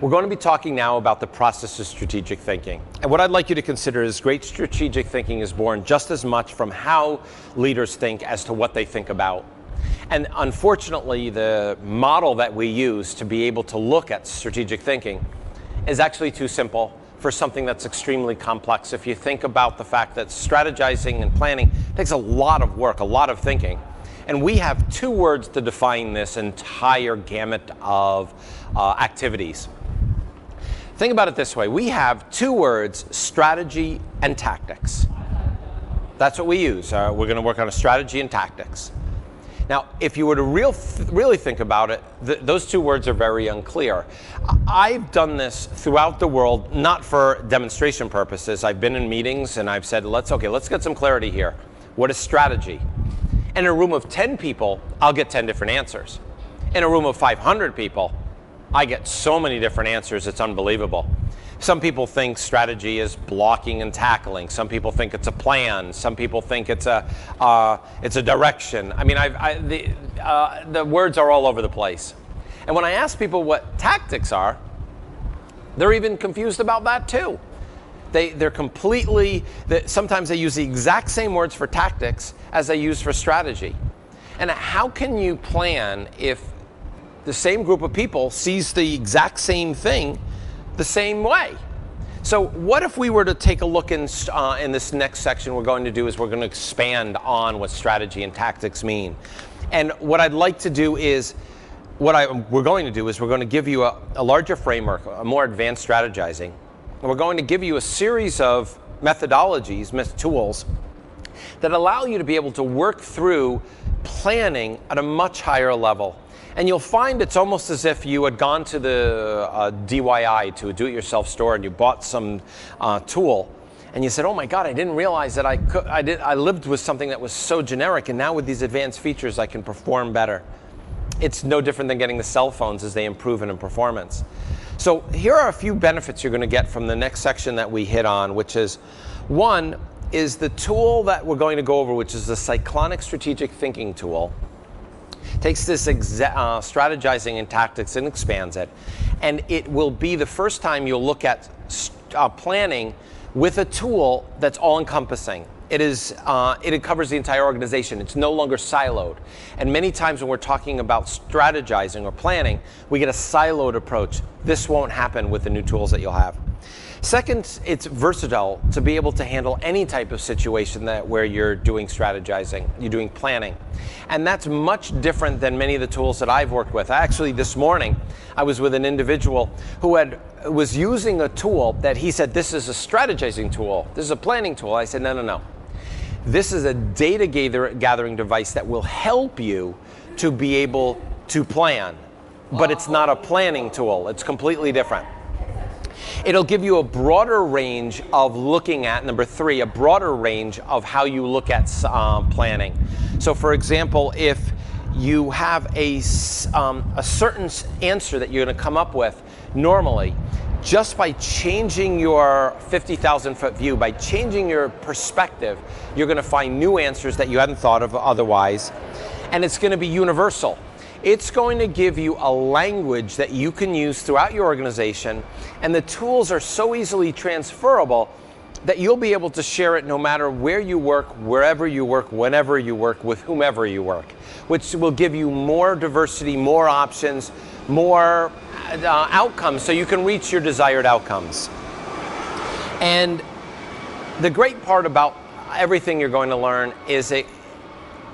We're going to be talking now about the process of strategic thinking. And what I'd like you to consider is great strategic thinking is born just as much from how leaders think as to what they think about. And unfortunately, the model that we use to be able to look at strategic thinking is actually too simple for something that's extremely complex. If you think about the fact that strategizing and planning takes a lot of work, a lot of thinking. And we have two words to define this entire gamut of activities. Think about it this way. We have two words, strategy and tactics. That's what we use. We're going to work on a strategy and tactics. Now, if you were to really think about it, those two words are very unclear. I've done this throughout the world, not for demonstration purposes. I've been in meetings and I've said, let's get some clarity here. What is strategy? In a room of 10 people, I'll get 10 different answers. In a room of 500 people, I get so many different answers, it's unbelievable. Some people think strategy is blocking and tackling. Some people think it's a plan. Some people think it's a direction. I mean, the words are all over the place. And when I ask people what tactics are, they're even confused about that too. They're completely, sometimes they use the exact same words for tactics as they use for strategy. And how can you plan if the same group of people sees the exact same thing the same way? So what if we were to take a look in this next section we're going to do is we're going to expand on what strategy and tactics mean. And what I'd like to do is, we're going to give you a larger framework, a more advanced strategizing. And we're going to give you a series of methodologies, tools, that allow you to be able to work through planning at a much higher level. And you'll find it's almost as if you had gone to the DIY, to a do-it-yourself store, and you bought some tool, and you said, oh my God, I didn't realize that I lived with something that was so generic, and now with these advanced features I can perform better. It's no different than getting the cell phones as they improve in performance. So here are a few benefits you're going to get from the next section that we hit on, which is, one is the tool that we're going to go over, which is the Cyclonic strategic thinking tool. Takes this strategizing and tactics and expands it. And it will be the first time you'll look at planning with a tool that's all-encompassing. It covers the entire organization. It's no longer siloed. And many times when we're talking about strategizing or planning, we get a siloed approach. This won't happen with the new tools that you'll have. Second, it's versatile to be able to handle any type of situation where you're doing strategizing, you're doing planning. And that's much different than many of the tools that I've worked with. Actually, this morning, I was with an individual who was using a tool that he said, this is a strategizing tool, this is a planning tool. I said, no. This is a data gathering device that will help you to be able to plan, but it's not a planning tool. It's completely different. It'll give you a broader range of looking at, number three, a broader range of how you look at planning. So for example, if you have a certain answer that you're going to come up with normally, just by changing your 50,000 foot view, by changing your perspective, you're going to find new answers that you hadn't thought of otherwise. And it's going to be universal. It's going to give you a language that you can use throughout your organization, and the tools are so easily transferable that you'll be able to share it no matter where you work, wherever you work, whenever you work, with whomever you work, which will give you more diversity, more options, more outcomes, so you can reach your desired outcomes. And the great part about everything you're going to learn is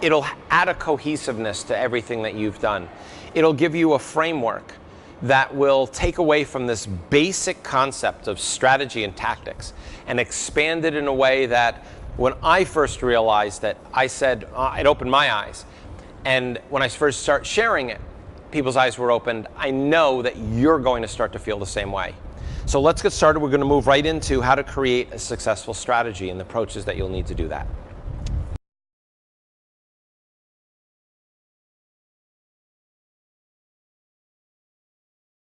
it'll add a cohesiveness to everything that you've done. It'll give you a framework that will take away from this basic concept of strategy and tactics and expand it in a way that when I first realized that, I said, it opened my eyes. And when I first start sharing it, people's eyes were opened. I know that you're going to start to feel the same way. So let's get started. We're going to move right into how to create a successful strategy and the approaches that you'll need to do that.